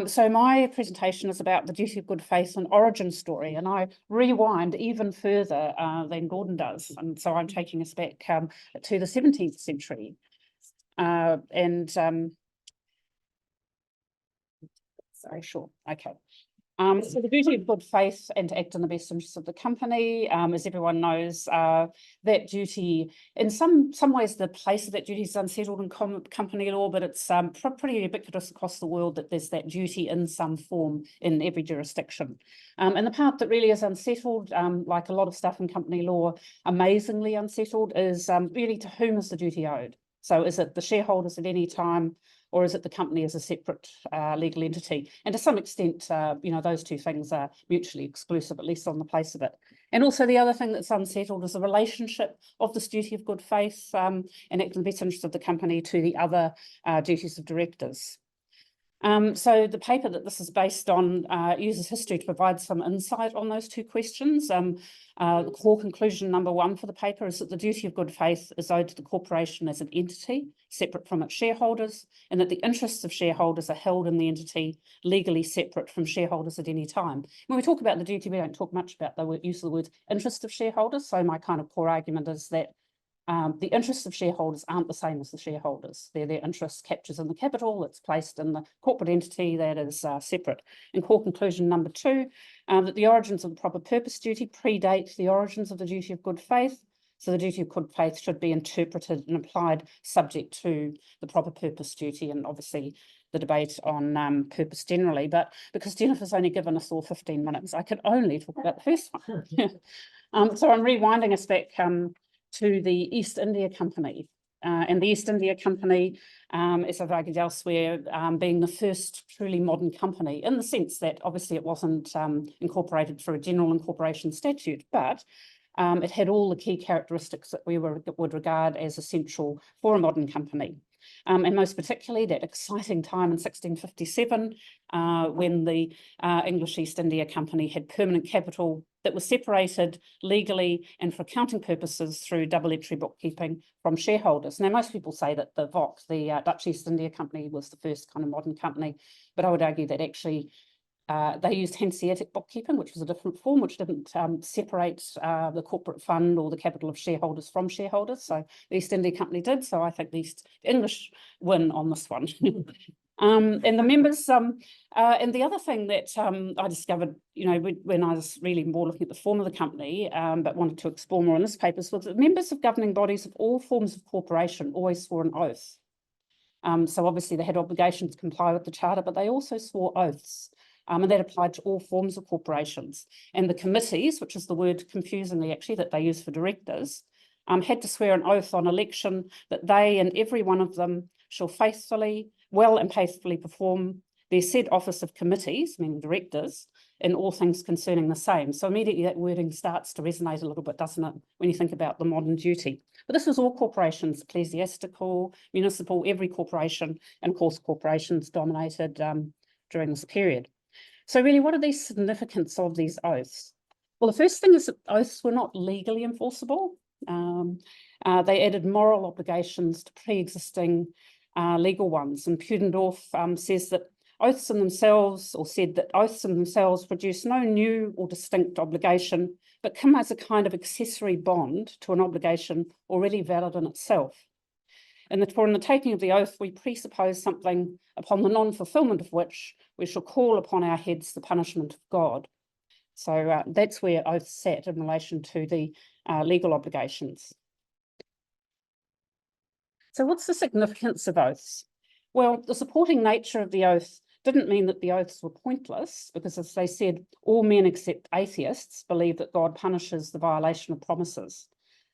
So my presentation is about the duty of good faith and origin story, and I rewind even further than Gordon does. And so I'm taking us back to the 17th century. Sorry, sure, okay. So the duty of good faith and to act in the best interests of the company, as everyone knows, that duty, in some ways the place of that duty is unsettled in company law, but it's pretty ubiquitous across the world that there's that duty in some form in every jurisdiction. And the part that really is unsettled, like a lot of stuff in company law, amazingly unsettled, is really to whom is the duty owed? So is it the shareholders at any time, or is it the company as a separate legal entity? And to some extent, those two things are mutually exclusive, at least on the face of it. And also the other thing that's unsettled is the relationship of this duty of good faith and act in the best interest of the company to the other duties of directors. So the paper that this is based on uses history to provide some insight on those two questions. The core conclusion number one for the paper is that the duty of good faith is owed to the corporation as an entity, separate from its shareholders, and that the interests of shareholders are held in the entity legally separate from shareholders at any time. When we talk about the duty, we don't talk much about the use of the word interest of shareholders. So my kind of core argument is that the interests of shareholders aren't the same as the shareholders. They're their interests captured in the capital that's placed in the corporate entity that is separate. And core conclusion number two, that the origins of the proper purpose duty predate the origins of the duty of good faith. So the duty of good faith should be interpreted and applied subject to the proper purpose duty, and obviously the debate on purpose generally. But because Jennifer's only given us all 15 minutes, I can only talk about the first one. So I'm rewinding us back to the East India Company. And the East India Company, as I've argued elsewhere, being the first truly modern company, in the sense that obviously it wasn't incorporated through a general incorporation statute, but it had all the key characteristics that we would regard as essential for a modern company. And most particularly that exciting time in 1657, when the English East India Company had permanent capital that was separated legally and for accounting purposes through double entry bookkeeping from shareholders. Now, most people say that the VOC, the Dutch East India Company, was the first kind of modern company, but I would argue that actually they used Hanseatic bookkeeping, which was a different form, which didn't separate the corporate fund or the capital of shareholders from shareholders. So the East India Company did. So I think the English win on this one. And the members, and the other thing that I discovered, when I was really more looking at the form of the company, but wanted to explore more in this paper, was that members of governing bodies of all forms of corporation always swore an oath. So obviously they had obligations to comply with the charter, but they also swore oaths. And that applied to all forms of corporations. And the committees, which is the word confusingly actually that they use for directors, had to swear an oath on election that they and every one of them shall well and faithfully perform their said office of committees, meaning directors, in all things concerning the same. So immediately that wording starts to resonate a little bit, doesn't it, when you think about the modern duty. But this was all corporations, ecclesiastical, municipal, every corporation, and of course corporations dominated during this period. So really, what are the significance of these oaths? Well, the first thing is that oaths were not legally enforceable. They added moral obligations to pre-existing legal ones. And Pudendorf says that oaths in themselves, or said that oaths in themselves produce no new or distinct obligation, but come as a kind of accessory bond to an obligation already valid in itself. And for in the taking of the oath, we presuppose something upon the non-fulfillment of which we shall call upon our heads the punishment of God. So that's where oaths sat in relation to the legal obligations. So what's the significance of oaths? Well, the supporting nature of the oath didn't mean that the oaths were pointless, because as they said, all men except atheists believe that God punishes the violation of promises.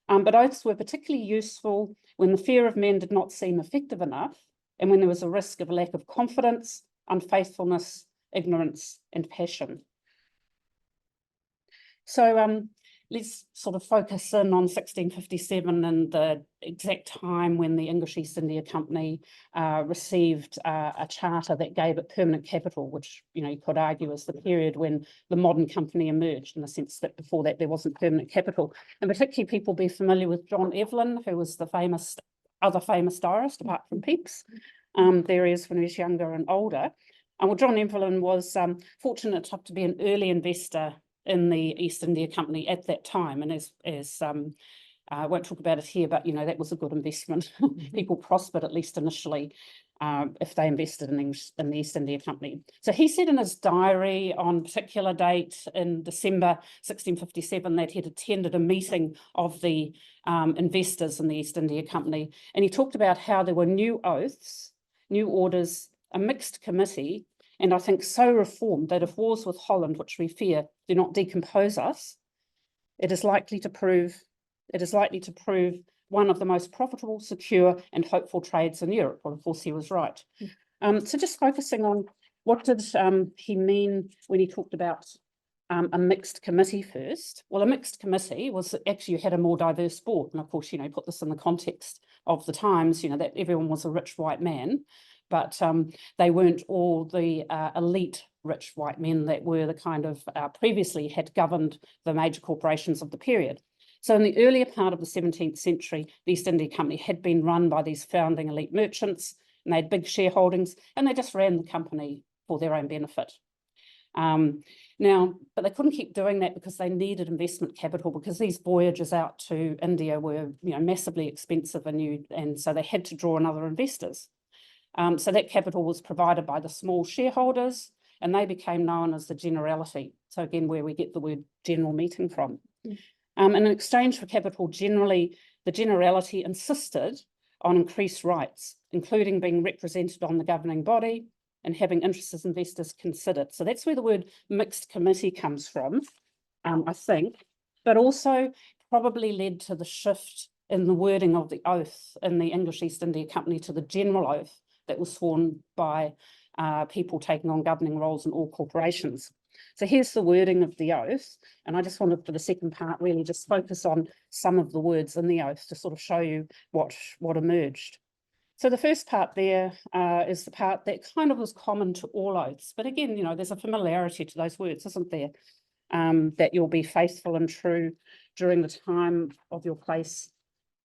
But oaths were particularly useful when the fear of men did not seem effective enough, and when there was a risk of lack of confidence, unfaithfulness, ignorance, and passion. So let's sort of focus in on 1657 and the exact time when the English East India Company received a charter that gave it permanent capital, which you could argue is the period when the modern company emerged, in the sense that before that there wasn't permanent capital. And particularly people be familiar with John Evelyn, who was the other famous diarist, apart from Pepys. There he is when he was younger and older. Well, John Evelyn was fortunate enough to be an early investor in the East India Company at that time, and I won't talk about it here, but that was a good investment. People prospered, at least initially, if they invested in the East India Company. So he said in his diary on a particular date in December 1657 that he'd attended a meeting of the investors in the East India Company, and he talked about how there were new oaths, new orders, a mixed committee, and I think so reformed that if wars with Holland, which we fear, do not decompose us, it is likely to prove one of the most profitable, secure, and hopeful trades in Europe. Well, of course, he was right. So just focusing on what did he mean when he talked about a mixed committee first. Well, a mixed committee was actually you had a more diverse board. And of course, put this in the context of the times, that everyone was a rich white man, but they weren't all the elite rich white men that were the kind of previously had governed the major corporations of the period. So in the earlier part of the 17th century, the East India Company had been run by these founding elite merchants, and they had big shareholdings, and they just ran the company for their own benefit. But they couldn't keep doing that because they needed investment capital, because these voyages out to India were massively expensive, and so they had to draw in other investors. So that capital was provided by the small shareholders, and they became known as the Generality. So again, where we get the word general meeting from. In exchange for capital, generally, the Generality insisted on increased rights, including being represented on the governing body and having interested investors considered. So that's where the word mixed committee comes from, I think, but also probably led to the shift in the wording of the oath in the English East India Company to the general oath that was sworn by people taking on governing roles in all corporations. So here's the wording of the oath, and I just wanted for the second part really just focus on some of the words in the oath to sort of show you what emerged. So the first part there is the part that kind of was common to all oaths, but again, there's a familiarity to those words, isn't there? That you'll be faithful and true during the time of your place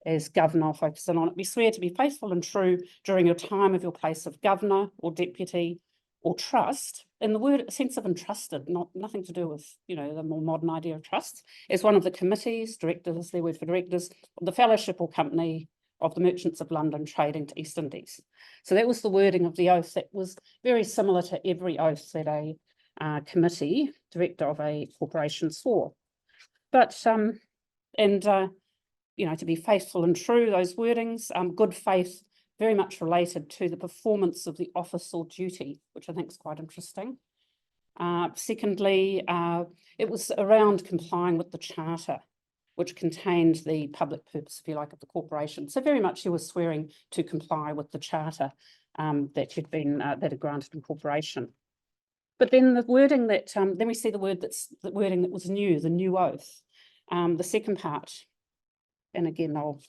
as governor. I'll focus in on it. We swear to be faithful and true during your time of your place of governor or deputy or trust, in the word sense of entrusted, nothing to do with, the more modern idea of trust, as one of the committees, directors, their word for directors, of the fellowship or company of the merchants of London trading to East Indies. So that was the wording of the oath that was very similar to every oath that a committee, director of a corporation swore. But, to be faithful and true, those wordings, good faith, very much related to the performance of the office or duty, which I think is quite interesting. Secondly, it was around complying with the charter, which contained the public purpose, if you like, of the corporation. So very much he was swearing to comply with the charter that had granted incorporation. But then the wording that, then we see the wording that was new, the new oath. The second part, and again, I'll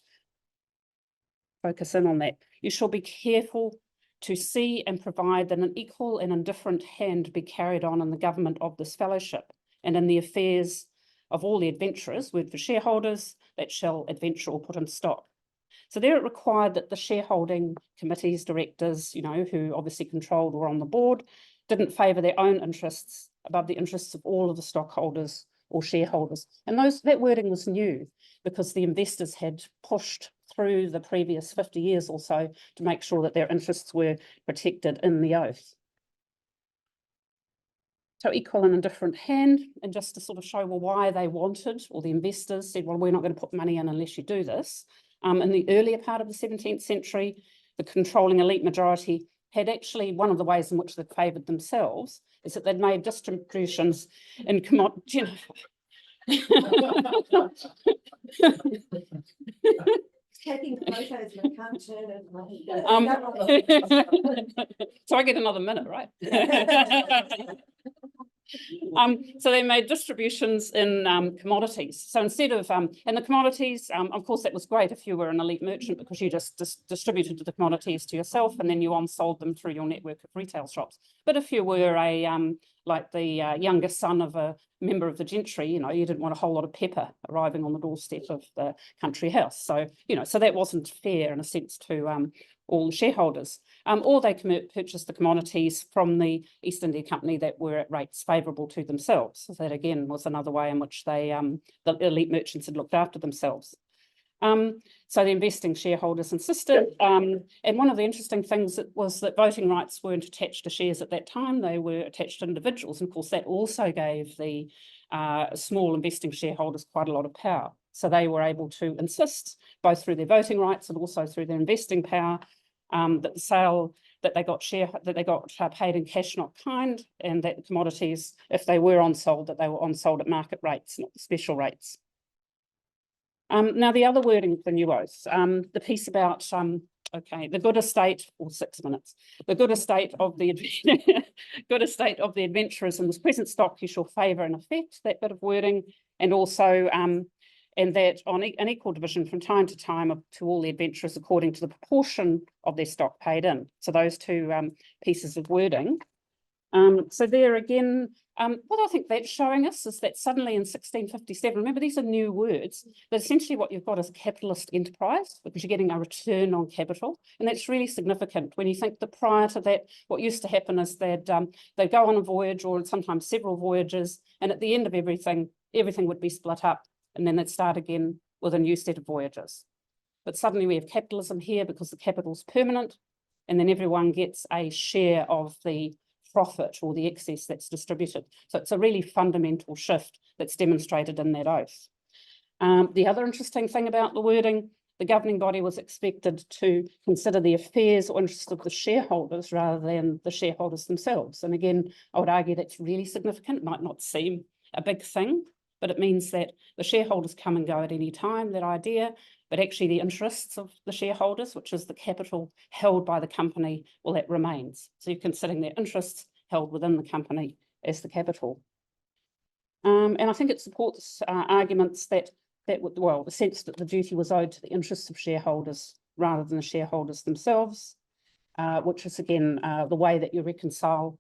focus in on that. You shall be careful to see and provide that an equal and indifferent hand be carried on in the government of this fellowship and in the affairs of all the adventurers, word for shareholders, that shall adventure or put in stock. So there it required that the shareholding committees, directors, who obviously controlled or were on the board, didn't favour their own interests above the interests of all of the stockholders or shareholders. And that wording was new because the investors had pushed through the previous 50 years or so to make sure that their interests were protected in the oath. So equal and indifferent hand, and just to sort of show why they wanted, or the investors said, well, we're not going to put money in unless you do this. In the earlier part of the 17th century, the controlling elite majority had actually, one of the ways in which they favoured themselves is that they'd made distributions in commodity. Taking photos, and I can't turn it. So I get another minute, right? So they made distributions in commodities. So instead of, in the commodities, of course, that was great if you were an elite merchant because you just distributed the commodities to yourself and then you on-sold them through your network of retail shops. But if you were a like the youngest son of a member of the gentry, you didn't want a whole lot of pepper arriving on the doorstep of the country house. So, so that wasn't fair in a sense to all the shareholders. Or they purchased the commodities from the East India Company that were at rates favourable to themselves. So that again was another way in which they, the elite merchants had looked after themselves. So the investing shareholders insisted, and one of the interesting things was that voting rights weren't attached to shares at that time, they were attached to individuals, and of course that also gave the small investing shareholders quite a lot of power. So they were able to insist, both through their voting rights and also through their investing power, that the sale that they got paid in cash, not kind, and that the commodities, if they were on-sold, that they were on-sold at market rates, not special rates. Now, the other wording of the new oath, the piece about, the good estate, or 6 minutes, the good estate of the good estate of the adventurers in this present stock you shall favour and effect, that bit of wording, and also, and that on an equal division from time to time to all the adventurers according to the proportion of their stock paid in. So those two pieces of wording. So there again, what I think that's showing us is that suddenly in 1657, remember these are new words, but essentially what you've got is a capitalist enterprise because you're getting a return on capital. And that's really significant when you think that prior to that, what used to happen is they'd go on a voyage or sometimes several voyages, and at the end of everything would be split up, and then they'd start again with a new set of voyages. But suddenly we have capitalism here because the capital's permanent, and then everyone gets a share of the profit or the excess that's distributed. So it's a really fundamental shift that's demonstrated in that oath. The other interesting thing about the wording, the governing body was expected to consider the affairs or interests of the shareholders rather than the shareholders themselves. And again, I would argue that's really significant. It might not seem a big thing, but it means that the shareholders come and go at any time, that idea, but actually the interests of the shareholders, which is the capital held by the company, well, that remains. So you're considering their interests held within the company as the capital. And I think it supports arguments that the sense that the duty was owed to the interests of shareholders rather than the shareholders themselves, which is again the way that you reconcile,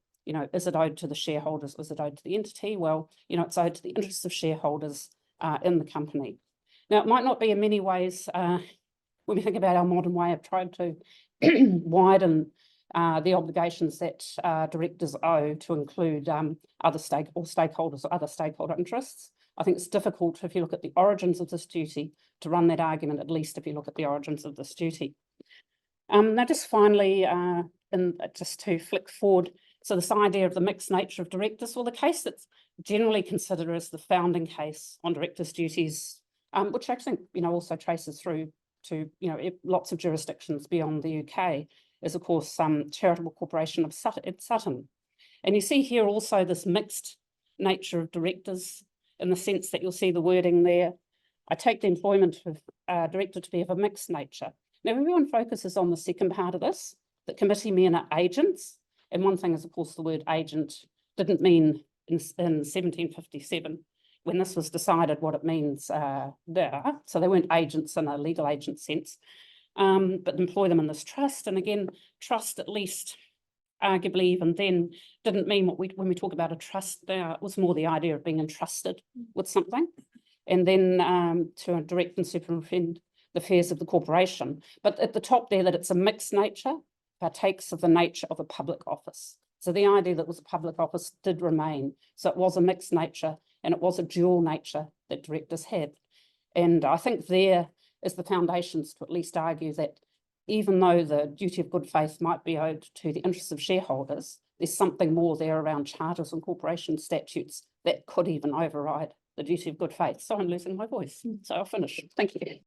is it owed to the shareholders, is it owed to the entity? Well, it's owed to the interests of shareholders in the company. Now, it might not be in many ways, when we think about our modern way of trying to widen the obligations that directors owe to include other stakeholders or other stakeholder interests. I think it's difficult if you look at the origins of this duty to run that argument, at least if you look at the origins of this duty. Now, just finally, and just to flick forward, so this idea of the mixed nature of directors, well, the case that's generally considered as the founding case on directors' duties, which I think, also traces through to, lots of jurisdictions beyond the UK, is of course Charitable Corporation of Sutton. And you see here also this mixed nature of directors in the sense that you'll see the wording there. I take the employment of director to be of a mixed nature. Now, everyone focuses on the second part of this, that committee men are agents. And one thing is, of course, the word agent didn't mean in 1757, when this was decided, what it means there. So they weren't agents in a legal agent sense, but employ them in this trust. And again, trust, at least arguably even then, didn't mean when we talk about a trust there, it was more the idea of being entrusted with something. And then to direct and superintend the affairs of the corporation. But at the top there, that it's a mixed nature, partakes of the nature of a public office. So the idea that it was a public office did remain. So it was a mixed nature, and it was a dual nature that directors had. And I think there is the foundations to at least argue that even though the duty of good faith might be owed to the interests of shareholders, there's something more there around charters and corporation statutes that could even override the duty of good faith. So I'm losing my voice. So I'll finish. Thank you.